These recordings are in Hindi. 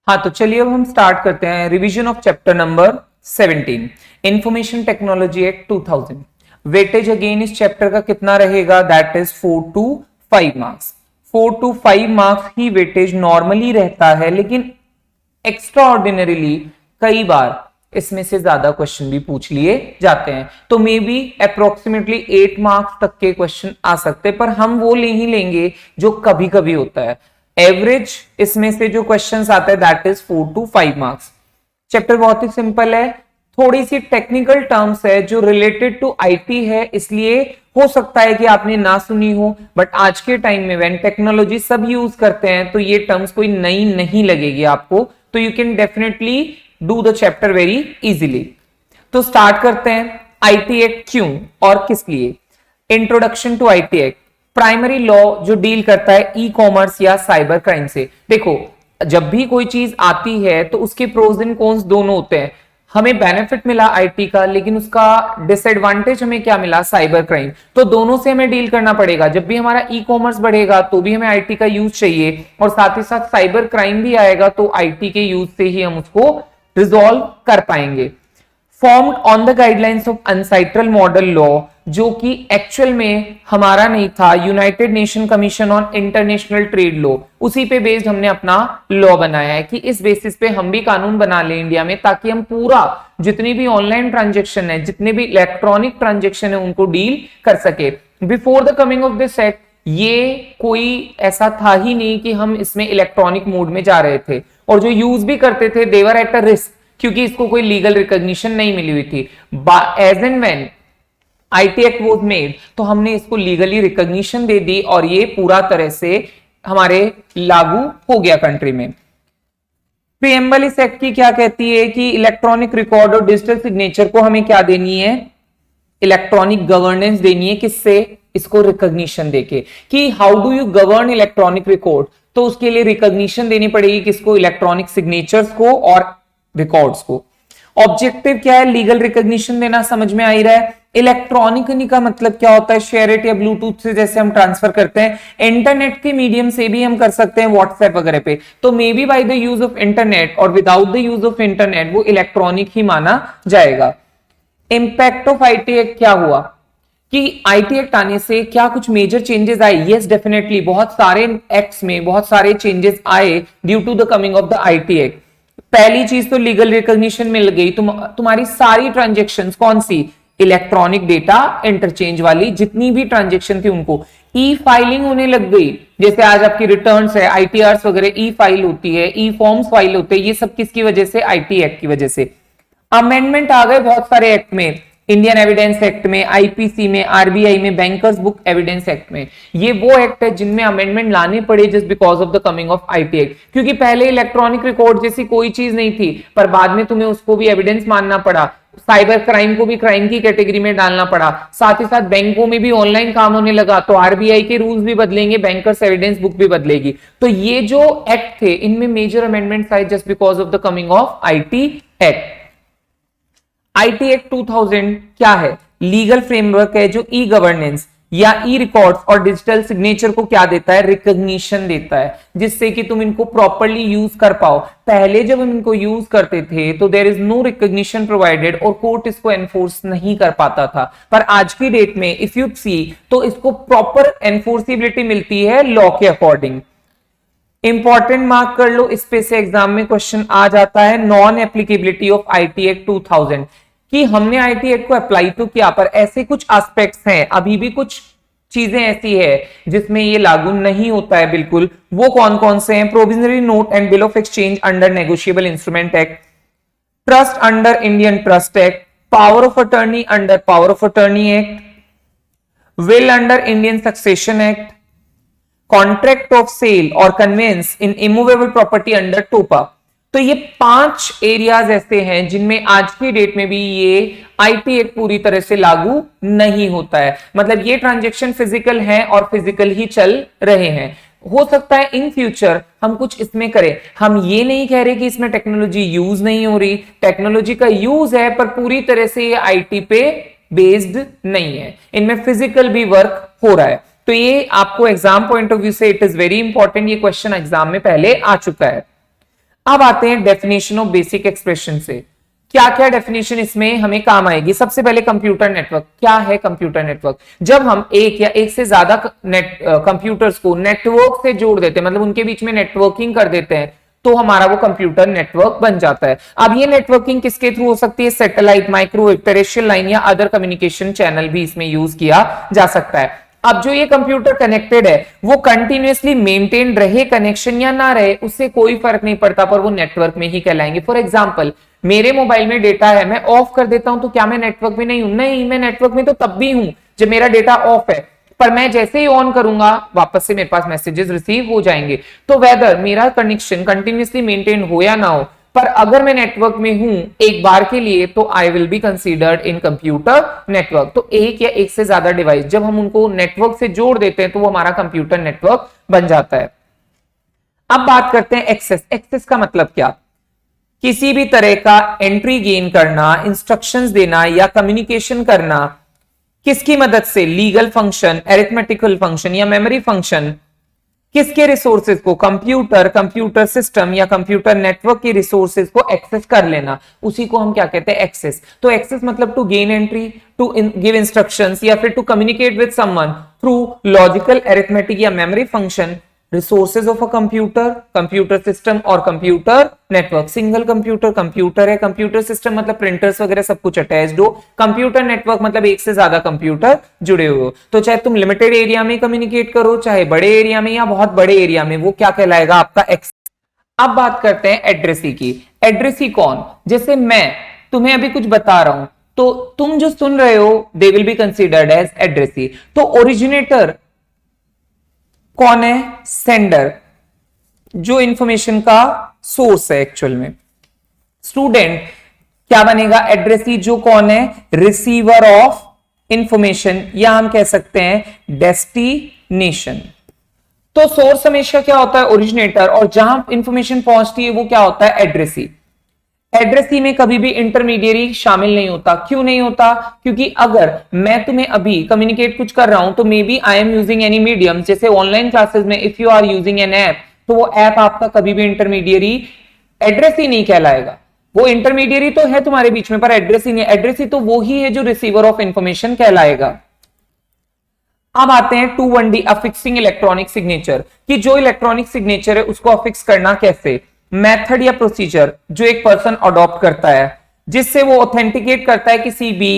हाँ, तो चलिए अब हम स्टार्ट करते हैं revision of chapter number 17 information technology act 2000। Weightage again इस चैप्टर का कितना रहेगा? That is 4 to 5 marks. 4 to 5 marks he weightage normally रहता है, लेकिन एक्स्ट्रा ऑर्डिनरीली कई बार इसमें से ज्यादा क्वेश्चन भी पूछ लिए जाते हैं, तो मे बी अप्रोक्सीमेटली 8 मार्क्स तक के क्वेश्चन आ सकते हैं, पर हम वो ले ही लेंगे जो कभी कभी होता है। एवरेज इसमें से जो क्वेश्चंस आते हैं that is 4 to 5 marks. Chapter बहुत ही सिंपल है, थोड़ी सी टेक्निकल टर्म्स है जो रिलेटेड टू आईटी है, इसलिए हो सकता है कि आपने ना सुनी हो, बट आज के टाइम में व्हेन टेक्नोलॉजी सब यूज करते हैं तो ये टर्म्स कोई नई नहीं लगेगी आपको, तो you can definitely do the chapter very easily. तो स्टार्ट करते हैं। आईटी एक्ट क्यों और किस लिए? Introduction to IT act, primary law जो डील करता है ई कॉमर्स या साइबर क्राइम से। देखो, जब भी कोई चीज आती है तो उसके प्रोज एंड कॉन्स दोनों होते हैं। हमें बेनिफिट मिला आईटी का, लेकिन उसका डिसएडवांटेज हमें क्या मिला? Cyber crime. तो दोनों से हमें डील करना पड़ेगा। जब भी हमारा ई कॉमर्स बढ़ेगा तो भी हमें आईटी का यूज चाहिए, और साथ ही साथ साइबर क्राइम भी आएगा तो आईटी के यूज से ही हम उसको रिजॉल्व कर पाएंगे। Formed on the guidelines of UNCITRAL model law, जो कि एक्चुअल में हमारा नहीं था, United Nation commission on international trade law, उसी पे बेस्ड हमने अपना लॉ बनाया है कि इस बेसिस पे हम भी कानून बना लें इंडिया में, ताकि हम पूरा जितनी भी ऑनलाइन ट्रांजेक्शन है, जितने भी इलेक्ट्रॉनिक ट्रांजेक्शन है, उनको डील कर सके। Before the coming of this act ये कोई ऐसा था ही नहीं कि हम इसमें इलेक्ट्रॉनिक मोड में जा रहे थे, और जो यूज भी करते थे देवर एट अ रिस्क, क्योंकि इसको कोई लीगल रिकॉग्निशन नहीं मिली हुई थी। As and when IT act was made तो हमने इसको लीगली रिकॉग्निशन दे दी, और ये पूरा तरह से हमारे लागू हो गया कंट्री में। प्रीएम्बल इस एक्ट की क्या कहती है कि इलेक्ट्रॉनिक रिकॉर्ड और डिजिटल सिग्नेचर को हमें क्या देनी है? इलेक्ट्रॉनिक गवर्नेंस देनी है। किससे? इसको रिकॉग्निशन देके, कि how do you govern electronic record, तो उसके लिए रिकॉग्निशन देनी पड़ेगी किसको? इलेक्ट्रॉनिक सिग्नेचर्स को और रिकॉर्ड्स को। ऑब्जेक्टिव क्या है? लीगल रिकॉग्निशन देना। समझ में आ ही रहा है। इलेक्ट्रॉनिक का मतलब क्या होता है? शेयर इट या ब्लूटूथ से जैसे हम ट्रांसफर करते हैं, इंटरनेट के मीडियम से भी हम कर सकते हैं, व्हाट्सएप वगैरह पे, तो मे be by the use of internet और without the use of internet वो इलेक्ट्रॉनिक ही माना जाएगा। इंपैक्ट ऑफ आईटी एक्ट क्या हुआ कि आईटी एक्ट आने से क्या कुछ मेजर चेंजेस आए? यस, डेफिनेटली बहुत सारे एक्ट्स में बहुत सारे चेंजेस आए due to the coming of the IT act. पहली चीज तो लीगल रिकॉग्निशन मिल गई। तुम्हारी सारी ट्रांजेक्शन्स कौन सी? इलेक्ट्रॉनिक डेटा इंटरचेंज वाली जितनी भी ट्रांजेक्शन थी उनको ई फाइलिंग होने लग गई। जैसे आज आपकी रिटर्न्स है, आईटीआरस वगैरह ई फाइल होती है, ई फॉर्म्स फाइल होते हैं, ये सब किसकी वजह से? आईटी एक्ट की वजह से। अमेंडमेंट आ गए बहुत सारे एक्ट में, इंडियन एविडेंस एक्ट में, आईपीसी में, आरबीआई में, बैंकर्स बुक एविडेंस एक्ट में। ये वो एक्ट है जिनमें अमेंडमेंट लाने पड़े just because of the coming of IT act, क्योंकि पहले इलेक्ट्रॉनिक रिकॉर्ड जैसी कोई चीज नहीं थी, पर बाद में तुम्हें उसको भी एविडेंस मानना पड़ा। साइबर क्राइम को भी क्राइम की कैटेगरी में डालना पड़ा। साथ ही साथ बैंकों में भी ऑनलाइन काम होने लगा, तो आरबीआई के रूल्स भी बदलेंगे, बैंकर्स एविडेंस बुक भी बदलेगी। तो ये जो एक्ट थे इनमें मेजर अमेंडमेंट्स आए just because of the coming of IT act. IT act 2000 क्या है? लीगल फ्रेमवर्क है जो ई गवर्नेंस या ई रिकॉर्ड्स और डिजिटल सिग्नेचर को क्या देता है? रिकॉग्निशन देता है, जिससे कि तुम इनको प्रॉपर्ली यूज कर पाओ। पहले जब हम इनको यूज करते थे तो there is no recognition provided और कोर्ट इसको एनफोर्स नहीं कर पाता था, पर आज की डेट में इफ यू सी तो इसको प्रॉपर एनफोर्सिबिलिटी मिलती है लॉ के अकॉर्डिंग। इंपॉर्टेंट मार्क कर लो, इस पे से एग्जाम में क्वेश्चन आ जाता है। Non applicability of IT act 2000, कि हमने आईटी एक्ट को अप्लाई तो किया, पर ऐसे कुछ एस्पेक्ट्स हैं, अभी भी कुछ चीजें ऐसी है जिसमें ये लागू नहीं होता है बिल्कुल। वो कौन कौन से हैं? Promissory note and bill of exchange under negotiable instrument act, trust under Indian trust act, power of attorney under power of attorney act, will under Indian succession act, contract of sale और conveyance in immovable property under TOPA. तो ये 5 एरियाज ऐसे हैं जिनमें आज की डेट में भी ये आईटी एक्ट पूरी तरह से लागू नहीं होता है। मतलब ये ट्रांजैक्शन फिजिकल हैं और फिजिकल ही चल रहे हैं। हो सकता है इन फ्यूचर हम कुछ इसमें करें। हम ये नहीं कह रहे कि इसमें टेक्नोलॉजी यूज नहीं हो रही, टेक्नोलॉजी का यूज है, पर पूरी तरह से ये आईटी पे बेस्ड नहीं है, इनमें फिजिकल भी वर्क हो रहा है। तो ये आपको एग्जाम पॉइंट ऑफ व्यू से इट इज वेरी इंपॉर्टेंट, ये क्वेश्चन एग्जाम में पहले आ चुका है। अब आते हैं डेफिनेशन ऑफ बेसिक एक्सप्रेशन से। क्या क्या डेफिनेशन इसमें हमें काम आएगी। सबसे पहले कंप्यूटर नेटवर्क। क्या है कंप्यूटर नेटवर्क? जब हम एक या एक से ज्यादा कंप्यूटर्स को नेटवर्क से जोड़ देते हैं, मतलब उनके बीच में नेटवर्किंग कर देते हैं, तो हमारा वो कंप्यूटर नेटवर्क बन जाता है। अब ये नेटवर्किंग किसके थ्रू हो सकती है? सैटेलाइट, माइक्रोवेव, टेरेस्ट्रियल लाइन या अदर कम्युनिकेशन चैनल भी इसमें यूज किया जा सकता है। अब जो ये कंप्यूटर कनेक्टेड है वो कंटिन्यूअसली मेंटेन रहे कनेक्शन या ना रहे, उससे कोई फर्क नहीं पड़ता, पर वो नेटवर्क में ही कहलाएंगे। फॉर एग्जांपल, मेरे मोबाइल में डेटा है, मैं ऑफ कर देता हूं तो क्या मैं नेटवर्क में नहीं हूं? नहीं, मैं नेटवर्क में तो तब भी हूं जब मेरा डेटा ऑफ है, पर मैं जैसे ही ऑन करूंगा वापस से मेरे पास मैसेजेस रिसीव हो जाएंगे। तो वेदर मेरा कनेक्शन कंटिन्यूअसली मेंटेन हो या ना हो, पर अगर मैं नेटवर्क में हूं एक बार के लिए तो I will be considered in computer network. तो एक या एक से ज्यादा डिवाइस जब हम उनको नेटवर्क से जोड़ देते हैं तो वो हमारा कंप्यूटर नेटवर्क बन जाता है। अब बात करते हैं एक्सेस। एक्सेस का मतलब क्या? किसी भी तरह का एंट्री गेन करना, इंस्ट्रक्शंस देना या कम्युनिकेशन करना। किसकी मदद से? लीगल फंक्शन, अरिथमेटिकल फंक्शन या मेमोरी फंक्शन। किसके रिसोर्सेज को? कंप्यूटर, कंप्यूटर सिस्टम या कंप्यूटर नेटवर्क के रिसोर्सेज को एक्सेस कर लेना, उसी को हम क्या कहते हैं? एक्सेस। तो एक्सेस मतलब to gain entry, to give instructions या फिर to communicate with someone through logical, arithmetic या memory function. Resources of a computer, computer system और computer network. Single computer computer है, कंप्यूटर सिस्टम मतलब प्रिंटर्स वगैरह सब कुछ अटैच्ड हो, कंप्यूटर नेटवर्क मतलब एक से ज्यादा कंप्यूटर जुड़े हुए हो। तो चाहे तुम लिमिटेड एरिया में कम्युनिकेट करो, चाहे बड़े एरिया में या बहुत बड़े एरिया में, वो क्या कहलाएगा? आपका एक्सेस। अब बात करते हैं एड्रेसी की। एड्रेसी कौन? जैसे मैं तुम्हें अभी कुछ बता रहा हूं तो तुम जो सुन रहे हो they will be considered as addressee. तो ओरिजिनेटर कौन है? सेंडर, जो इंफॉर्मेशन का सोर्स है एक्चुअल में। स्टूडेंट क्या बनेगा? एड्रेसी। जो कौन है? रिसीवर ऑफ इंफॉर्मेशन, या हम कह सकते हैं डेस्टिनेशन। तो सोर्स हमेशा क्या होता है? ओरिजिनेटर, और जहां इंफॉर्मेशन पहुंचती है वो क्या होता है? एड्रेसी। एड्रेसी में कभी भी इंटरमीडियरी शामिल नहीं होता। क्यों नहीं होता? क्योंकि अगर मैं तुम्हें अभी कम्युनिकेट कुछ कर रहा हूं तो may be I am using any medium, जैसे ऑनलाइन क्लासेस में if you are using an app, तो वो ऐप आपका कभी भी इंटरमीडियरी एड्रेसी नहीं कहलाएगा। वो इंटरमीडियरी तो है तुम्हारे बीच में, पर एड्रेसी नहीं। एड्रेसी तो वो ही है जो रिसीवर ऑफ इंफॉर्मेशन कहलाएगा। अब आते हैं 2(1)D अफिक्सिंग इलेक्ट्रॉनिक सिग्नेचर, कि जो इलेक्ट्रॉनिक सिग्नेचर है उसको अफिक्स करना कैसे। मेथड या प्रोसीजर जो एक पर्सन अडॉप्ट करता है जिससे वो ऑथेंटिकेट करता है किसी भी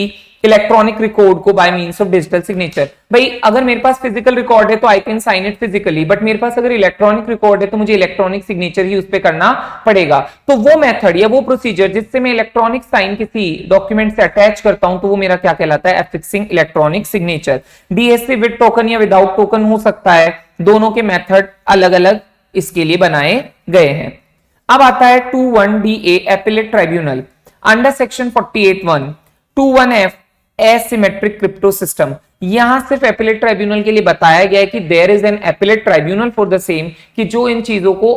इलेक्ट्रॉनिक रिकॉर्ड को by means of digital signature. भाई अगर मेरे पास फिजिकल रिकॉर्ड है तो I can sign it physically, but मेरे पास अगर इलेक्ट्रॉनिक रिकॉर्ड है तो मुझे इलेक्ट्रॉनिक सिग्नेचर ही उस पर करना पड़ेगा। तो वो मेथड या वो प्रोसीजर जिससे मैं इलेक्ट्रॉनिक साइन किसी डॉक्यूमेंट से अटैच करता हूं तो वो मेरा क्या कहलाता है? Affixing electronic signature. DSC with token या विदाउट टोकन हो सकता है, दोनों के मेथड अलग अलग इसके लिए बनाए गए हैं। अब आता है 2(1)DA appellate tribunal under section 48(1). 2(1)F asymmetric crypto system. यहां सिर्फ एपिलेट ट्राइब्यूनल के लिए बताया गया है कि there is an appellate tribunal for the same, कि जो इन चीजों को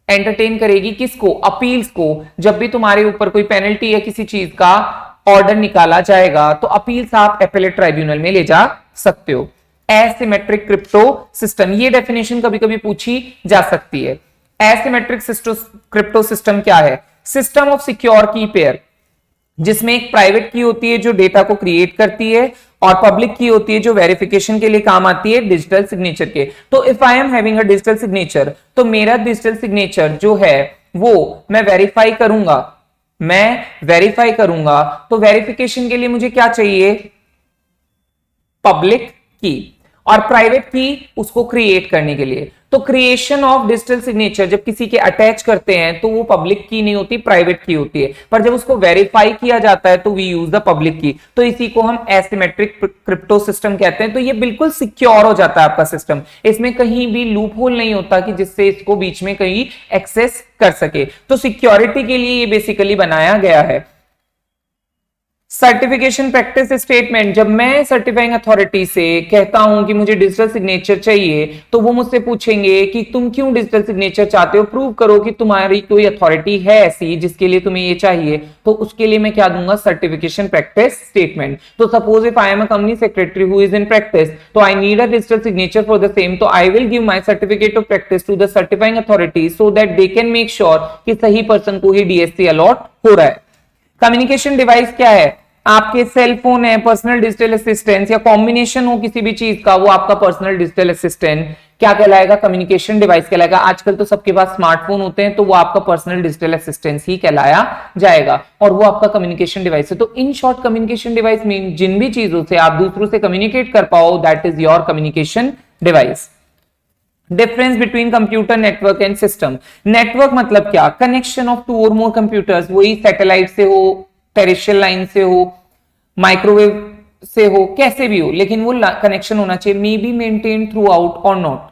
एंटरटेन करेगी। किसको? अपील्स को। जब भी तुम्हारे ऊपर कोई पेनल्टी या किसी चीज का ऑर्डर निकाला जाएगा तो अपील्स आप एपिलेट ट्राइब्यूनल में ले जा सकते हो। एसिमेट्रिक क्रिप्टो सिस्टम, ये डेफिनेशन कभी कभी पूछी जा सकती है। एसिमेट्रिक क्रिप्टो सिस्टम क्या है? सिस्टम ऑफ सिक्योर की पेयर, जिसमें एक प्राइवेट की होती है जो डेटा को क्रिएट करती है और पब्लिक की होती है जो वेरिफिकेशन के लिए काम आती है डिजिटल सिग्नेचर के। तो if I am having a digital signature, तो मेरा डिजिटल सिग्नेचर जो है वो मैं वेरीफाई करूंगा। तो वेरिफिकेशन के लिए मुझे क्या चाहिए? पब्लिक की, और प्राइवेट की उसको क्रिएट करने के लिए। तो क्रिएशन ऑफ डिजिटल सिग्नेचर जब किसी के अटैच करते हैं तो वो पब्लिक की नहीं होती, प्राइवेट की होती है, पर जब उसको वेरीफाई किया जाता है तो वी यूज द पब्लिक की। तो इसी को हम एसिमेट्रिक क्रिप्टो सिस्टम कहते हैं। तो ये बिल्कुल सिक्योर हो जाता है आपका सिस्टम, इसमें कहीं भी लूप होल नहीं होता कि जिससे इसको बीच में कहीं एक्सेस कर सके। तो सिक्योरिटी के लिए ये बेसिकली बनाया गया है। सर्टिफिकेशन प्रैक्टिस स्टेटमेंट, जब मैं सर्टिफाइंग अथॉरिटी से कहता हूं कि मुझे डिजिटल सिग्नेचर चाहिए, तो वो मुझसे पूछेंगे कि तुम क्यों डिजिटल सिग्नेचर चाहते हो, प्रूव करो कि तुम्हारी कोई अथॉरिटी है ऐसी जिसके लिए तुम्हें ये चाहिए। तो उसके लिए मैं क्या दूंगा, सर्टिफिकेशन प्रैक्टिस स्टेटमेंट। तो suppose if I am a company secretary who is in practice, तो I need a digital signature for the same, तो I will give my certificate of practice to the certifying authority so that they can make sure कि सही पर्सन को ही डीएससी अलॉट हो रहा है। कम्युनिकेशन डिवाइस क्या है, आपके सेल फोन है, पर्सनल डिजिटल असिस्टेंट, या कॉम्बिनेशन हो किसी भी चीज का, वो आपका पर्सनल डिजिटल असिस्टेंट क्या कहलाएगा, कम्युनिकेशन डिवाइस कहलाएगा। आजकल तो सबके पास स्मार्टफोन होते हैं, तो वो आपका पर्सनल डिजिटल असिस्टेंट ही कहलाया जाएगा और वो आपका कम्युनिकेशन डिवाइस है। तो in short communication device mean जिन भी चीजों से आप दूसरों से कम्युनिकेट कर पाओ, that is your communication device. Difference between computer network and system. Network मतलब क्या, कनेक्शन ऑफ टू और मोर कंप्यूटर्स, वही सैटेलाइट से हो, टेरेस्ट्रियल लाइन से हो, माइक्रोवेव से हो, कैसे भी हो, लेकिन वो कनेक्शन होना चाहिए, may be maintain through out और नॉट।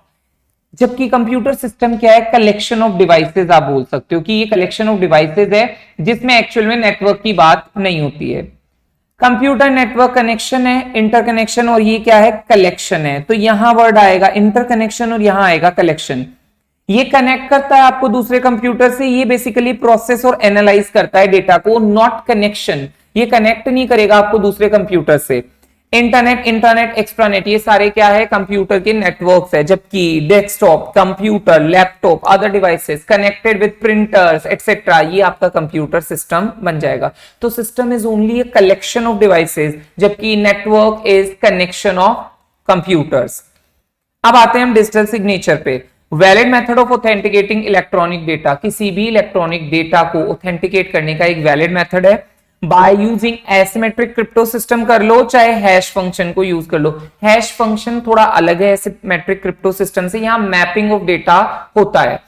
जबकि कंप्यूटर सिस्टम क्या है, कलेक्शन ऑफ डिवाइसेस आप बोल सकते हो कि ये कलेक्शन ऑफ डिवाइसेस है जिसमें एक्चुअल में नेटवर्क की बात नहीं होती है। कंप्यूटर नेटवर्क कनेक्शन है, इंटरकनेक्शन, और ये क्या है, कलेक्शन है। तो यहां वर्ड आएगा इंटरकनेक्शन और यहां आएगा कलेक्शन। ये कनेक्ट करता है आपको दूसरे कंप्यूटर से, ये बेसिकली प्रोसेस और एनालाइज करता है डेटा को, नॉट कनेक्शन। ये कनेक्ट नहीं करेगा आपको दूसरे कंप्यूटर से। इंटरनेट, इंटरनेट, एक्सट्रानेट, ये सारे क्या है, कंप्यूटर के नेटवर्क्स है। जबकि desktop, computer, laptop, other devices connected with printers etcetera, ये आपका कंप्यूटर सिस्टम बन जाएगा। तो system is only a collection of devices, जबकि network is connection of computers. अब आते हैं हम डिजिटल सिग्नेचर पे। Valid method of authenticating electronic data, किसी भी इलेक्ट्रॉनिक डेटा को ऑथेंटिकेट करने का एक वैलिड मेथड है। By using asymmetric crypto system कर लो, चाहे हैश फंक्शन को यूज कर लो। हैश फंक्शन थोड़ा अलग है एसिमेट्रिक क्रिप्टो सिस्टम से, यहां मैपिंग ऑफ डेटा होता है।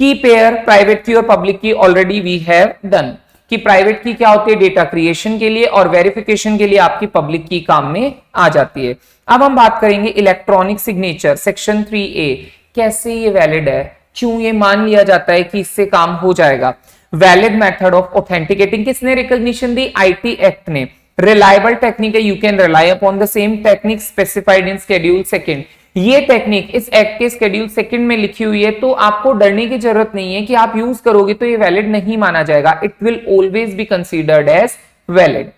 की पेयर, प्राइवेट की और पब्लिक की ऑलरेडी वी हैव डन। कि प्राइवेट की क्या होती है, डेटा क्रिएशन के लिए, और वेरिफिकेशन के लिए आपकी पब्लिक की काम में आ जाती है। अब हम बात करेंगे इलेक्ट्रॉनिक सिग्नेचर, सेक्शन 3A, कैसे ये वैलिड है, क्यों ये मान लिया जाता है कि इससे काम हो जाएगा। वैलिड मेथड ऑफ ऑथेंटिकेटिंग किसने रिकॉग्निशन दी, आईटी एक्ट ने। रिलायबल टेक्निक है, you can rely upon the same technique specified in schedule second. ये टेक्निक इस एक्ट के शेड्यूल सेकंड में लिखी हुई है, तो आपको डरने की जरूरत नहीं है कि आप यूज करोगे तो ये वैलिड नहीं माना जाएगा। It will always be considered as valid.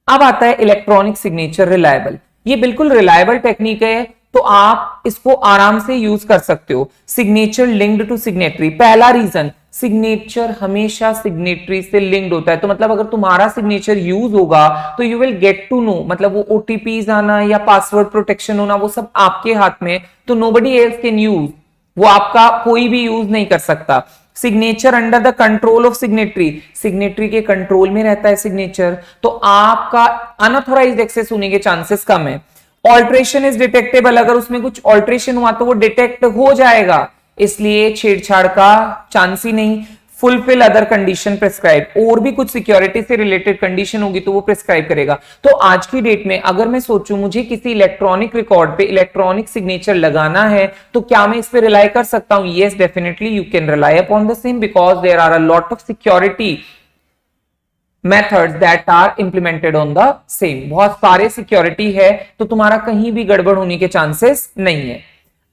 अब आता है इलेक्ट्रॉनिक सिग्नेचर रिलायबल। ये बिल्कुल रिलायबल टेक्निक है, तो आप इसको आराम से यूज कर सकते हो। सिग्नेचर लिंक्ड टू सिग्नेटरी, पहला रीजन, सिग्नेचर हमेशा सिग्नेटरी से लिंक्ड होता है। तो मतलब अगर तुम्हारा सिग्नेचर यूज होगा तो you will get to know, मतलब वो ओटीपीज आना या पासवर्ड प्रोटेक्शन होना वो सब आपके हाथ में, तो नोबडी एल्स कैन यूज, वो आपका कोई भी यूज नहीं कर सकता। Signature under the control of signatory, signatory के कंट्रोल में रहता है सिग्नेचर, तो आपका अनऑथोराइज्ड एक्सेस होने के चांसेस कम है। ऑल्ट्रेशन इज डिटेक्टेबल, अगर उसमें कुछ ऑल्ट्रेशन हुआ तो वो डिटेक्ट हो जाएगा, इसलिए छेड़छाड़ का चांस ही नहीं। फुलफिल अदर कंडीशन प्रिस्क्राइब, और भी कुछ सिक्योरिटी से रिलेटेड कंडीशन होगी तो वो प्रिस्क्राइब करेगा। तो आज की डेट में अगर मैं सोचूं मुझे किसी इलेक्ट्रॉनिक रिकॉर्ड पे इलेक्ट्रॉनिक सिग्नेचर लगाना है, तो क्या मैं इस पे रिलाई कर सकता हूं? Yes, definitely you can rely upon the same, because there are a lot of security methods that are implemented on the same. बहुत सारे सिक्योरिटी है, तो तुम्हारा कहीं भी गड़बड़ होने के चांसेस नहीं है।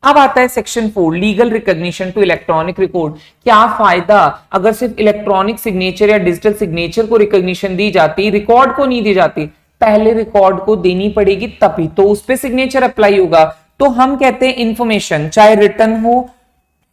अब आता है section 4, legal recognition to electronic record. क्या फायदा अगर सिर्फ इलेक्ट्रॉनिक सिग्नेचर या डिजिटल सिग्नेचर को रिकॉग्निशन दी जाती, रिकॉर्ड को नहीं दी जाती? पहले रिकॉर्ड को देनी पड़ेगी, तभी तो उस पर सिग्नेचर अप्लाई होगा। तो हम कहते हैं इंफॉर्मेशन, चाहे रिटन हो,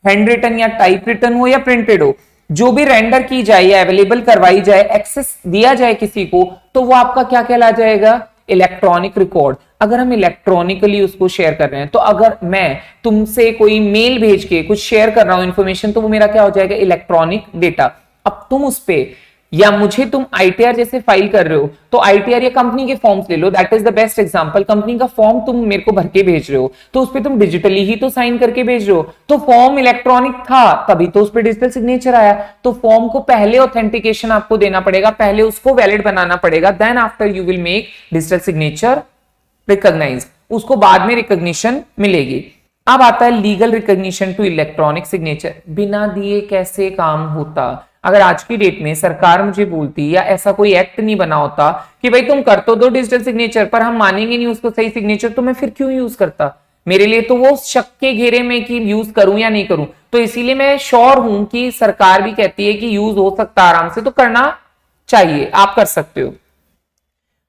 हैंड रिटन या टाइप रिटन हो या प्रिंटेड हो, जो भी रेंडर की जाए या अवेलेबल करवाई जाए, एक्सेस दिया जाए किसी को, तो वो आपका क्या कहला जाएगा? Electronic record. अगर हम इलेक्ट्रॉनिकली उसको शेयर कर रहे हैं, तो अगर मैं तुमसे कोई मेल भेज के कुछ शेयर कर रहा हूं इंफॉर्मेशन, तो वो मेरा क्या हो जाएगा? Electronic data. अब तुम उस पे या मुझे तुम आईटीआर जैसे फाइल कर रहे हो, तो आईटीआर या कंपनी के फॉर्म्स ले लो, that is the best example. Company का फॉर्म तुम मेरे को भर के भेज रहे हो, तो उस पे तुम डिजिटली ही तो साइन करके भेज रहे हो, तो फॉर्म इलेक्ट्रॉनिक था तभी तो उस पे डिजिटल सिग्नेचर आया। तो फॉर्म को पहले ऑथेंटिकेशन आपको देना पड़ेगा, पहले उसको वैलिड बनाना पड़ेगा, then after you will make digital signature recognise, उसको बाद में रिकॉग्निशन मिलेगी। अब आता है legal recognition to electronic signature. बिना दिए कैसे काम होता? अगर आज की डेट में सरकार मुझे बोलती या ऐसा कोई एक्ट नहीं बना होता कि भाई तुम कर तो दो डिजिटल सिग्नेचर पर हम मानेंगे नहीं उसको सही सिग्नेचर, तो मैं फिर क्यों यूज करता? मेरे लिए तो वो शक के घेरे में कि यूज करूं या नहीं करूं। तो इसीलिए मैं श्योर हूं कि सरकार भी कहती है कि यूज हो सकता है आराम से, तो करना चाहिए, आप कर सकते हो।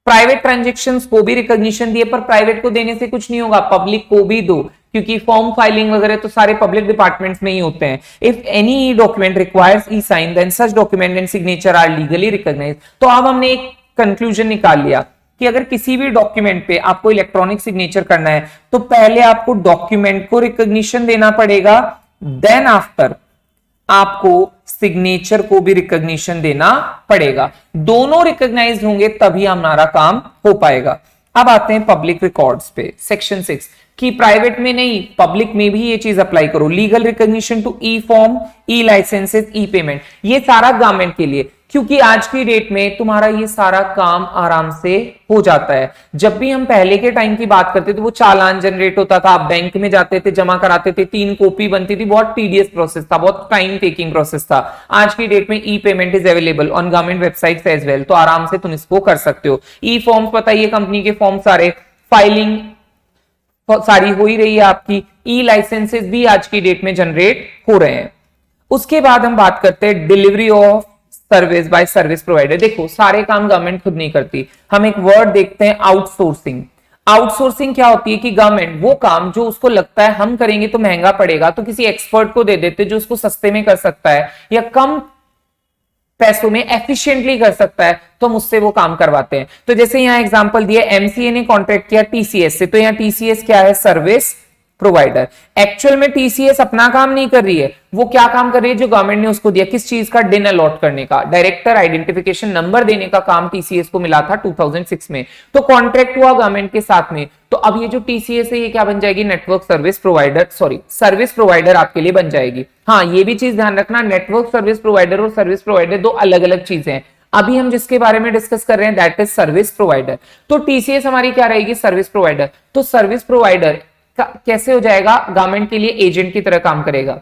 प्राइवेट ट्रांजेक्शन्स को भी रिकॉग्निशन दिए, पर प्राइवेट को देने से कुछ नहीं होगा, पब्लिक को भी दो, क्योंकि फॉर्म फाइलिंग वगैरह तो सारे पब्लिक डिपार्टमेंट्स में ही होते हैं। If any document requires e sign then such document and signature are legally recognised. तो अब हमने एक कंक्लूजन निकाल लिया कि अगर किसी भी डॉक्यूमेंट पे आपको इलेक्ट्रॉनिक सिग्नेचर करना है तो पहले आपको डॉक्यूमेंट को रिकॉग्निशन देना पड़ेगा, देन आफ्टर आपको सिग्नेचर को भी रिकॉग्निशन देना पड़ेगा। दोनों रिकॉग्नाइज होंगे तभी हमारा काम हो पाएगा। अब आते हैं पब्लिक रिकॉर्ड्स पे, सेक्शन 6 कि प्राइवेट में नहीं पब्लिक में भी ये चीज अप्लाई करो। Legal recognition to e form, e licences, e payment, ये सारा गवर्नमेंट के लिए, क्योंकि आज की डेट में तुम्हारा ये सारा काम आराम से हो जाता है। जब भी हम पहले के टाइम की बात करते थे वो चालान जनरेट होता था, आप बैंक में जाते थे, जमा कराते थे, 3 कॉपी बनती थी, बहुत टीडियस प्रोसेस था, बहुत टाइम टेकिंग प्रोसेस था। आज की डेट में e payment is available on government website as well, तो आराम से तुम इसको कर सकते हो। ई फॉर्म बताइए, कंपनी के फॉर्म सारे, फाइलिंग सारी हो ही रही है आपकी, ई लाइसेंसेस भी आज की डेट में जनरेट हो रहे हैं। उसके बाद हम बात करते हैं delivery of service by service provider. देखो सारे काम गवर्नमेंट खुद नहीं करती, हम एक वर्ड देखते हैं आउटसोर्सिंग। आउटसोर्सिंग क्या होती है कि गवर्नमेंट वो काम जो उसको लगता है हम करेंगे तो महंगा पड़ेगा तो किसी एक्सपर्ट को दे देते जो उसको सस्ते में कर सकता है या कम पैसों में एफिशिएंटली कर सकता है, तो हम उससे वो काम करवाते हैं। तो जैसे यहां एग्जांपल दिया, एमसीए ने कॉन्ट्रैक्ट किया टीसीएस से, तो यहां टीसीएस क्या है? Service provider. एक्चुअल में टीसीएस अपना काम नहीं कर रही है, वो क्या काम कर रही है? जो गवर्नमेंट ने उसको दिया, किस चीज का? डिन अलॉट करने का, डायरेक्टर आइडेंटिफिकेशन नंबर देने का काम टीसीएस को मिला था 2006 में। तो कॉन्ट्रैक्ट हुआ गवर्नमेंट के साथ में, तो अब ये जो टीसीएस है ये क्या बन जाएगी? Network service provider, sorry service provider आपके लिए बन जाएगी। हाँ ये भी चीज ध्यान रखना, नेटवर्क सर्विस प्रोवाइडर और सर्विस प्रोवाइडर दो अलग अलग चीजें हैं। अभी हम जिसके बारे में डिस्कस कर रहे हैं दैट इज सर्विस प्रोवाइडर। तो टीसीएस हमारी क्या रहेगी? Service provider. तो सर्विस प्रोवाइडर कैसे हो जाएगा? गवर्नमेंट के लिए एजेंट की तरह काम करेगा।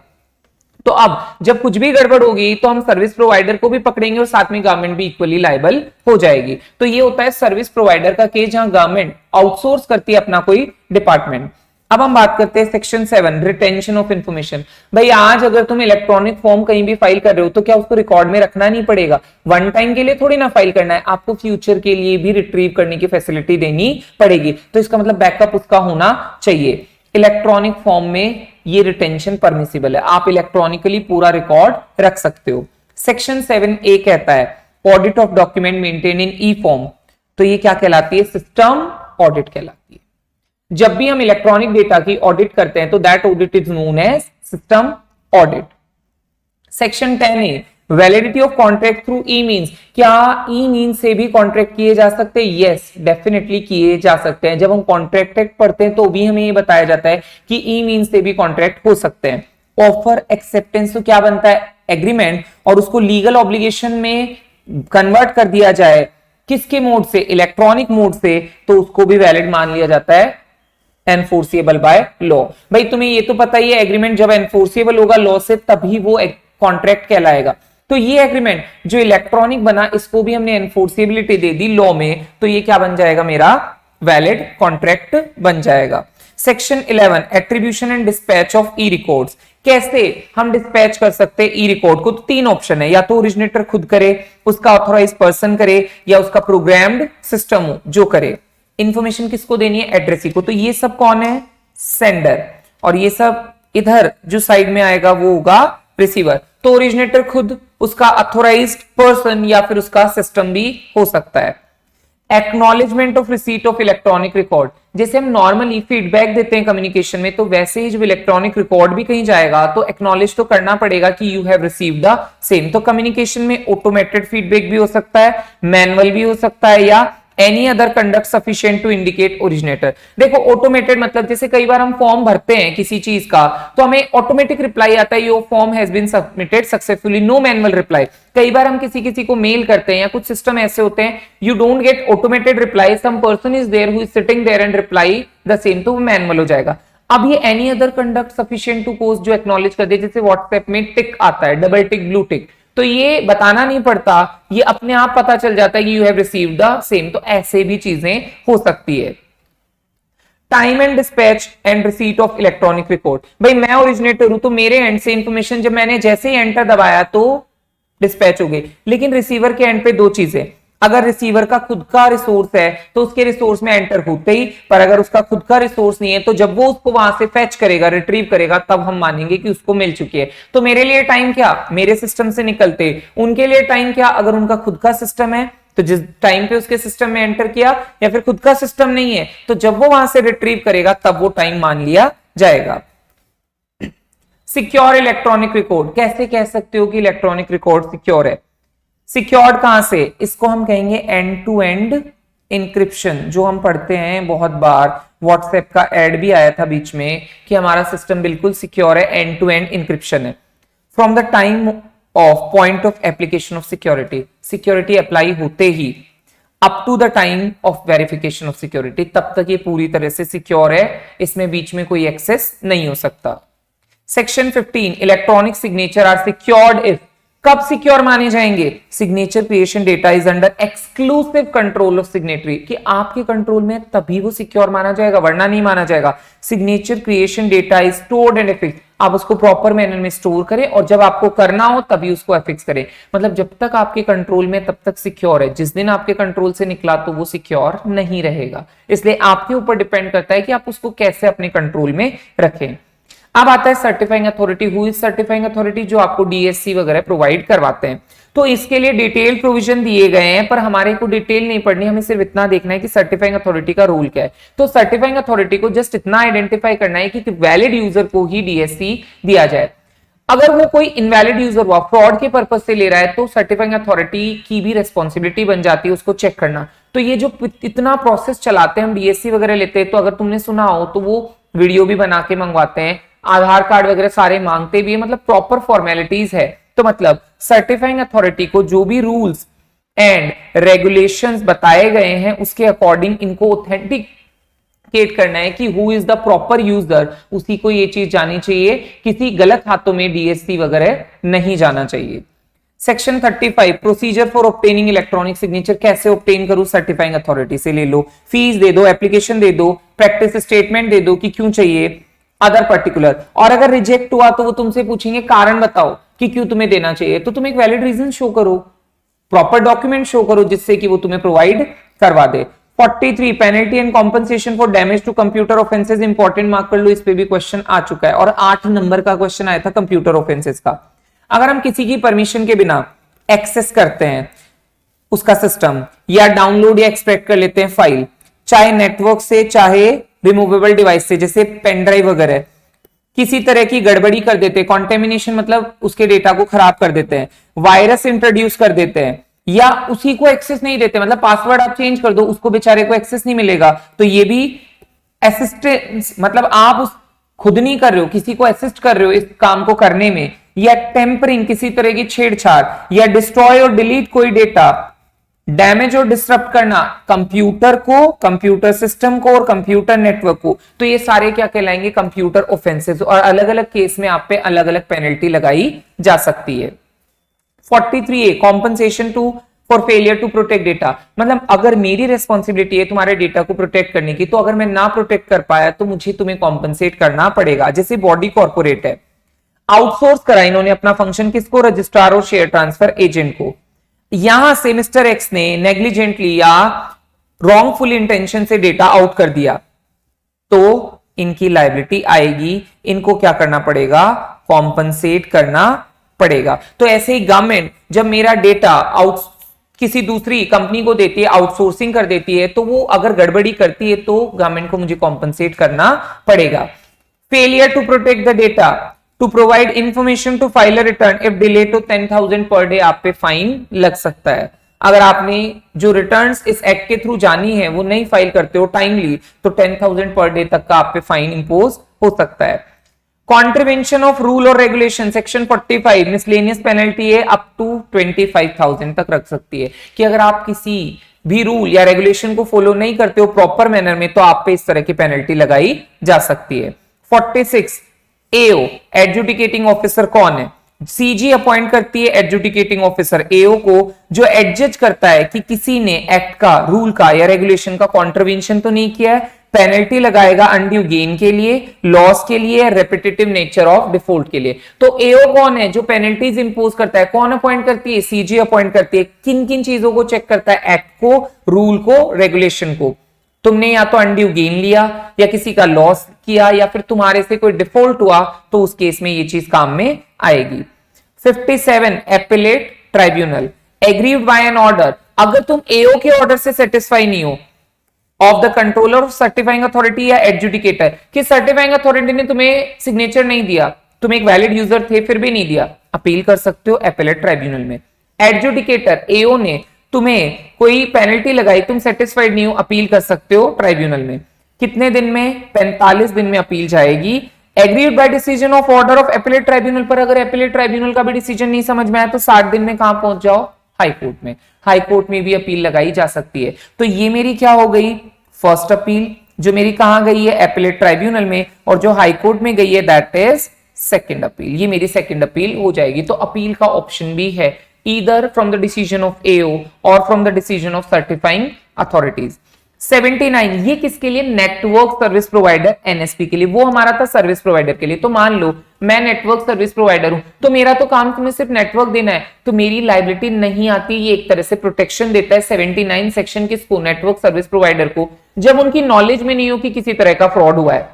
तो अब जब कुछ भी गड़बड़ होगी तो हम सर्विस प्रोवाइडर को भी पकड़ेंगे और साथ में गवर्नमेंट भी इक्वली लायबल हो जाएगी। तो ये होता है सर्विस प्रोवाइडर का केस, जहां गवर्नमेंट आउटसोर्स करती है अपना कोई डिपार्टमेंट। अब हम बात करते हैं सेक्शन 7 रिटेंशन ऑफ इंफॉर्मेशन। भाई आज अगर तुम इलेक्ट्रॉनिक फॉर्म कहीं भी फाइल कर रहे हो तो क्या उसको रिकॉर्ड में रखना नहीं पड़ेगा? वन टाइम के लिए थोड़ी ना फाइल करना है, आपको फ्यूचर के लिए भी रिट्रीव करने की फैसिलिटी देनी पड़ेगी। तो इसका मतलब बैकअप उसका होना चाहिए। इलेक्ट्रॉनिक फॉर्म में ये रिटेंशन परमिसिबल है, आप इलेक्ट्रॉनिकली पूरा रिकॉर्ड रख सकते हो। सेक्शन 7A कहता है audit of document maintain in E form. तो ये क्या कहलाती है? सिस्टम ऑडिट कहलाती है। जब भी हम इलेक्ट्रॉनिक डेटा की ऑडिट करते हैं तो that audit is known as system audit. Section 10A validity of contract through e means. क्या ई मीन्स से भी कॉन्ट्रैक्ट किए जा सकते हैं? यस डेफिनेटली किए जा सकते हैं। जब हम कॉन्ट्रैक्ट एक्ट पढ़ते हैं तो भी हमें ये बताया जाता है कि ई मीन्स से भी कॉन्ट्रैक्ट हो सकते हैं। ऑफर एक्सेप्टेंस तो क्या बनता है? एग्रीमेंट, और उसको लीगल ऑब्लिगेशन में कन्वर्ट कर दिया जाए किसके मोड से? इलेक्ट्रॉनिक मोड से, तो उसको भी वैलिड मान लिया जाता है, एनफोर्सिएबल बाय लॉ। भाई तुम्हें ये तो पता ही है एग्रीमेंट जब एनफोर्सिएबल होगा लॉ से तभी वो कॉन्ट्रैक्ट कहलाएगा। तो ये एग्रीमेंट जो इलेक्ट्रॉनिक बना इसको भी हमने एनफोर्सिबिलिटी दे दी लॉ में, तो ये क्या बन जाएगा? मेरा वैलिड कॉन्ट्रैक्ट बन जाएगा। Section 11 attribution and dispatch of E records. कैसे हम डिस्पैच कर सकते हैं ई रिकॉर्ड को? तो 3 ऑप्शन है, या तो ओरिजिनेटर खुद करे, उसका ऑथोराइज पर्सन करे, या उसका प्रोग्राम्ड सिस्टम हो जो करे। इंफॉर्मेशन किसको देनी है? एड्रेसी को। तो ये सब कौन है? सेंडर, और ये सब इधर जो साइड में आएगा वो होगा रिसीवर। तो ओरिजिनेटर खुद, उसका अथोराइज्ड पर्सन, या फिर उसका सिस्टम भी हो सकता है। Acknowledgement of receipt of electronic record. जैसे हम नॉर्मली फीडबैक देते हैं कम्युनिकेशन में, तो वैसे ही जब इलेक्ट्रॉनिक रिकॉर्ड भी कहीं जाएगा तो एक्नॉलेज तो करना पड़ेगा कि you have received the same. तो कम्युनिकेशन में ऑटोमेटेड फीडबैक भी हो सकता है, मैनुअल भी हो सकता है, या any other conduct sufficient to indicate originator. देखो ऑटोमेटेड मतलब जैसे कई बार हम फॉर्म भरते हैं किसी चीज का तो हमें ऑटोमेटिक रिप्लाई आता है your form has been submitted successfully, no manual reply. कई बार हम किसी को मेल करते हैं या कुछ सिस्टम ऐसे होते हैं you don't get automated reply, some person is there who is sitting there and reply the same, तो वो मैनुअल हो जाएगा। अब ये any other conduct sufficient to post जो एक्नॉलेज कर दे, जैसे व्हाट्सएप में टिक आता है, डबल टिक, ब्लू टिक, तो ये बताना नहीं पड़ता, ये अपने आप पता चल जाता है कि you have received the same. तो ऐसे भी चीजें हो सकती है। Time and dispatch and receipt of electronic record. भाई मैं ओरिजिनेटर हूं तो मेरे एंड से इंफॉर्मेशन जब मैंने जैसे ही एंटर दबाया तो डिस्पैच हो गई, लेकिन रिसीवर के एंड पे दो चीजें, अगर रिसीवर का खुद का रिसोर्स है तो उसके रिसोर्स में एंटर होते ही, पर अगर उसका खुद का रिसोर्स नहीं है तो जब वो उसको वहां से फेच करेगा, रिट्रीव करेगा, तब हम मानेंगे कि उसको मिल चुकी है। तो मेरे लिए टाइम क्या, मेरे सिस्टम से निकलते, उनके लिए टाइम क्या, अगर उनका खुद का सिस्टम है तो जिस टाइम पे उसके सिस्टम में एंटर किया, या फिर खुद का सिस्टम नहीं है तो जब वो वहां से रिट्रीव करेगा तब वो टाइम मान लिया जाएगा। सिक्योर इलेक्ट्रॉनिक रिकॉर्ड, कैसे कह सकते हो कि इलेक्ट्रॉनिक रिकॉर्ड सिक्योर है? सिक्योर्ड कहां से? इसको हम कहेंगे एंड टू एंड इंक्रिप्शन, जो हम पढ़ते हैं बहुत बार, व्हाट्सएप का एड भी आया था बीच में कि हमारा सिस्टम बिल्कुल सिक्योर है, एंड टू एंड इंक्रिप्शन है। From the time of point of application of security, security apply होते ही up to the time of verification of security, तब तक ये पूरी तरह से सिक्योर है, इसमें बीच में कोई एक्सेस नहीं हो सकता। Section 15, electronic signature are secured if, कब सिक्योर माने जाएंगे? Signature creation data is under exclusive control of signatory, कि आपके कंट्रोल में तभी वो सिक्योर माना जाएगा, वरना नहीं माना जाएगा। Signature creation data is stored and affix, आप उसको प्रॉपर मैनर में स्टोर करें और जब आपको करना हो तभी उसको एफिक्स करें। मतलब जब तक आपके कंट्रोल में तब तक सिक्योर है, जिस दिन आपके कंट्रोल से निकला तो वो सिक्योर नहीं रहेगा। इसलिए आपके ऊपर डिपेंड करता है कि आप उसको कैसे अपने कंट्रोल में रखें। अब आता है certifying authority. Who is certifying authority? जो आपको डीएससी वगैरह प्रोवाइड करवाते हैं। तो इसके लिए डिटेल प्रोविजन दिए गए हैं, पर हमारे को डिटेल नहीं पढ़नी, हमें सिर्फ इतना देखना है कि सर्टिफाइंग अथॉरिटी का रोल क्या है। तो सर्टिफाइंग अथॉरिटी को जस्ट इतना आइडेंटिफाई करना है कि वैलिड यूजर को ही डीएससी दिया जाए। अगर वो कोई इनवैलिड यूजर हुआ, फ्रॉड के पर्पज से ले रहा है, तो सर्टिफाइंग अथॉरिटी की भी रेस्पॉन्सिबिलिटी बन जाती है उसको चेक करना। तो ये जो इतना प्रोसेस चलाते हैं हम, डीएससी वगैरह लेते हैं, तो अगर तुमने सुना हो तो वो वीडियो भी बना के मंगवाते हैं, आधार कार्ड वगैरह सारे मांगते भी है, मतलब प्रॉपर फॉर्मेलिटीज है। तो मतलब सर्टिफाइंग अथॉरिटी को जो भी रूल्स एंड रेगुलेशंस बताए गए हैं उसके अकॉर्डिंग इनको ऑथेंटिकेट करना है कि who is the proper user, उसी को ये चीज जानी चाहिए, किसी गलत हाथों में डीएससी वगैरह नहीं जाना चाहिए। Section 35, procedure for obtaining electronic signature, कैसे ऑब्टेन करूं? सर्टिफाइंग अथॉरिटी से ले लो, फीस दे दो, एप्लीकेशन दे दो, प्रैक्टिस स्टेटमेंट दे दो कि क्यों चाहिए, अदर पर्टिकुलर। और अगर रिजेक्ट हुआ तो वो तुमसे पूछेंगे कारण बताओ कि क्यों तुम्हें देना चाहिए, तो तुम एक वैलिड रीजन शो करो, प्रॉपर डॉक्यूमेंट शो करो जिससे कि वो तुम्हें प्रोवाइड करवा दे। 43, penalty and compensation for damage to computer offences, important mark कर लो, इस पे भी क्वेश्चन आ चुका है और 8 नंबर का क्वेश्चन आया था कंप्यूटर ऑफेंसेस का। अगर हम किसी की परमिशन के बिना एक्सेस करते हैं उसका सिस्टम, या डाउनलोड या एक्सट्रैक्ट कर लेते हैं फाइल, चाहे नेटवर्क से चाहे रिमूवेबल डिवाइस से, जैसे पेन ड्राइव वगैरह, किसी तरह की गड़बड़ी कर देते हैं, कॉन्टेमिनेशन मतलब उसके डेटा को खराब कर देते हैं, वायरस इंट्रोड्यूस कर देते हैं, या उसी को एक्सेस नहीं देते, मतलब पासवर्ड आप चेंज कर दो, उसको बेचारे को एक्सेस नहीं मिलेगा, तो ये भी असिस्टेंस, मतलब आप उस खुद नहीं कर रहे हो, किसी को असिस्ट कर रहे हो इस काम को करने में, या टेम्परिंग, किसी तरह की छेड़छाड़, या डिस्ट्रॉय और डिलीट कोई डेटा, डैमेज और डिस्टर्ब करना कंप्यूटर को, कंप्यूटर सिस्टम को और कंप्यूटर नेटवर्क को, तो ये सारे क्या कहलाएंगे? Computer offences. और अलग अलग केस में आप पे अलग अलग पेनल्टी लगाई जा सकती है। 43A, compensation to for failure to protect data, मतलब अगर मेरी रेस्पॉन्सिबिलिटी है तुम्हारे डेटा को प्रोटेक्ट करने की, तो अगर मैं ना प्रोटेक्ट कर पाया तो मुझे तुम्हें कॉम्पनसेट करना पड़ेगा। जैसे बॉडी कॉर्पोरेट है, आउटसोर्स करा इन्होंने अपना फंक्शन, किसको? रजिस्ट्रार और शेयर ट्रांसफर एजेंट को। यहां से मिस्टर एक्स ने नेग्लिजेंटली या रॉन्गफुल इंटेंशन से डेटा आउट कर दिया, तो इनकी लायबिलिटी आएगी, इनको क्या करना पड़ेगा? कॉम्पनसेट करना पड़ेगा। तो ऐसे ही गवर्नमेंट जब मेरा डेटा आउट किसी दूसरी कंपनी को देती है, आउटसोर्सिंग कर देती है, तो वो अगर गड़बड़ी करती है तो गवर्नमेंट को मुझे कॉम्पनसेट करना पड़ेगा। Failure to protect the data, to provide information to file a return if delay to 10,000 per day, आप पे फाइन लग सकता है। अगर आपने जो रिटर्न्स इस एक्ट के थ्रू जानी है वो नहीं फाइल करते हो टाइमली, तो 10,000 पर डे तक का आप पे फाइन इंपोज हो सकता है। कॉन्ट्रीवेंशन ऑफ रूल और रेगुलेशन, सेक्शन 45, मिसलेनियस पेनल्टी है अप टू 25,000 तक रख सकती है, कि अगर आप किसी भी रूल या रेगुलेशन को फॉलो नहीं करते हो प्रॉपर मैनर में, तो आप पे इस तरह की पेनल्टी लगाई जा सकती है। 46, एओ एडजुडिकेटिंग ऑफिसर कौन है? सीजी अपॉइंट करती है एडजुडिकेटिंग ऑफिसर एओ को, जो एडजज करता है कि किसी ने एक्ट का, रूल का या रेगुलेशन का कॉन्ट्रवेंशन तो नहीं किया है, पेनल्टी लगाएगा अनड्यू गेन के लिए, लॉस के लिए, रेपिटेटिव नेचर ऑफ डिफॉल्ट के लिए। तो एओ कौन है जो पेनल्टीज इंपोज करता है? कौन अपॉइंट करती है? सीजी अपॉइंट करती है। किन किन चीजों को चेक करता है? एक्ट को, रूल को, रेगुलेशन को। तुमने या तो अनड्यू गेन लिया या किसी का लॉस किया या फिर तुम्हारे से कोई डिफॉल्ट हुआ तो उस केस में ये चीज काम में आएगी। 57 appellate tribunal agreed by an order. अगर तुम एओ के ऑर्डर से सेटिस्फाई नहीं हो of the controller of certifying authority या एडजुडिकेटर, कि सर्टिफाइंग अथॉरिटी ने तुम्हें सिग्नेचर नहीं दिया, तुम एक वैलिड यूजर थे फिर भी नहीं दिया, अपील कर सकते हो एपेलेट ट्राइब्यूनल में। एडजुडिकेटर एओ ने तुम्हें कोई पेनल्टी लगाई, तुम सेटिस्फाइड नहीं हो, अपील कर सकते हो ट्राइब्यूनल में। कितने दिन में? 45 दिन में अपील जाएगी। Agreed by decision of order of appellate tribunal पर अगर एपेलेट ट्राइब्यूनल का भी डिसीजन नहीं समझ में आया तो 60 दिन में कहां पहुंच जाओ? हाई कोर्ट में। हाई कोर्ट में भी अपील लगाई जा सकती है। तो ये मेरी क्या हो गई? फर्स्ट अपील, जो मेरी कहां गई है? एपेलेट ट्राइब्यूनल में, और जो हाई कोर्ट में गई है दैट इज सेकंड अपील। ये मेरी सेकंड अपील हो जाएगी। तो अपील का ऑप्शन भी है, either from the decision of AO or from the decision of certifying authorities। 79 ये किसके लिए? नेटवर्क सर्विस प्रोवाइडर एनएसपी के लिए। वो हमारा था सर्विस प्रोवाइडर के लिए। तो मान लो मैं नेटवर्क सर्विस प्रोवाइडर हूं, तो मेरा तो काम तुम्हें सिर्फ नेटवर्क देना है, तो मेरी लाइबिलिटी नहीं आती। ये एक तरह से प्रोटेक्शन देता है 79 सेक्शन किसको? नेटवर्क सर्विस प्रोवाइडर को, जब उनकी नॉलेज में नहीं हो कि किसी तरह का फ्रॉड हुआ है।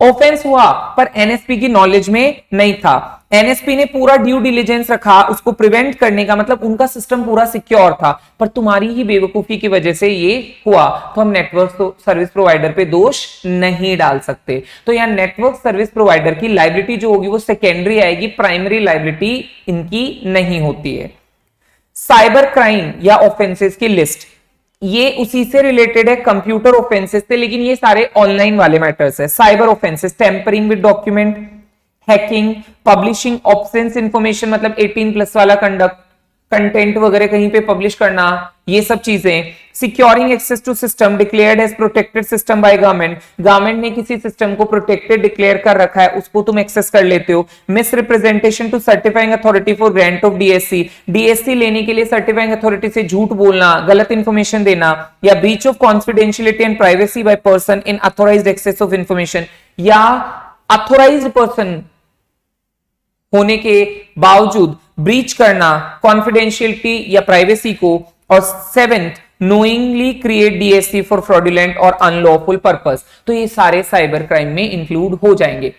ऑफेंस हुआ पर एनएसपी की नॉलेज में नहीं था, एनएसपी ने पूरा ड्यू डिलिजेंस रखा उसको प्रिवेंट करने का, मतलब उनका सिस्टम पूरा सिक्योर था, पर तुम्हारी ही बेवकूफी की वजह से ये हुआ, तो हम नेटवर्क सर्विस प्रोवाइडर पे दोष नहीं डाल सकते। तो यहां नेटवर्क सर्विस प्रोवाइडर की लायबिलिटी जो होगी वो सेकेंडरी आएगी, प्राइमरी लायबिलिटी इनकी नहीं होती है। साइबर क्राइम या ऑफेंसेस की लिस्ट, ये उसी से रिलेटेड है, कंप्यूटर ऑफेंसेस थे, लेकिन ये सारे ऑनलाइन वाले मैटर्स है। Cyber offences, tampering with document, hacking, publishing obscene information, मतलब 18+ वाला कंटेंट वगैरह कहीं पे पब्लिश करना, ये सब चीजें। Securing access to system declared as protected system by government, government ने किसी सिस्टम को प्रोटेक्टेड डिक्लेयर कर रखा है, उसको तुम एक्सेस कर लेते हो। Misrepresentation to certifying authority for grant of DSC, DSC लेने के लिए सर्टिफाइंग अथॉरिटी से झूठ बोलना, गलत इंफॉर्मेशन देना, या breach of confidentiality and privacy by person in authorised access of information, या अथॉराइज्ड पर्सन होने के बावजूद ब्रीच करना कॉन्फिडेंशियलिटी या प्राइवेसी को। और 7th knowingly create DSC for fraudulent और अनलॉफुल पर्पस। तो ये सारे साइबर क्राइम में इंक्लूड हो जाएंगे।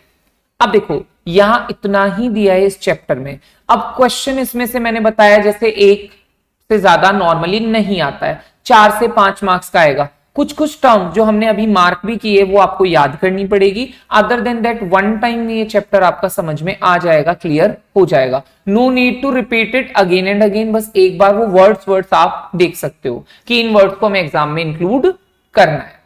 अब देखो यहां इतना ही दिया है इस चैप्टर में। अब क्वेश्चन इसमें से मैंने बताया जैसे एक से ज्यादा नॉर्मली नहीं आता है, 4 से 5 मार्क्स का आएगा। कुछ कुछ टर्म जो हमने अभी मार्क भी किए वो आपको याद करनी पड़ेगी। Other than that one time में ये चैप्टर आपका समझ में आ जाएगा, क्लियर हो जाएगा। No need to repeat it again and again, बस एक बार वो वर्ड्स आप देख सकते हो कि इन वर्ड्स को हमें एग्जाम में इंक्लूड करना है।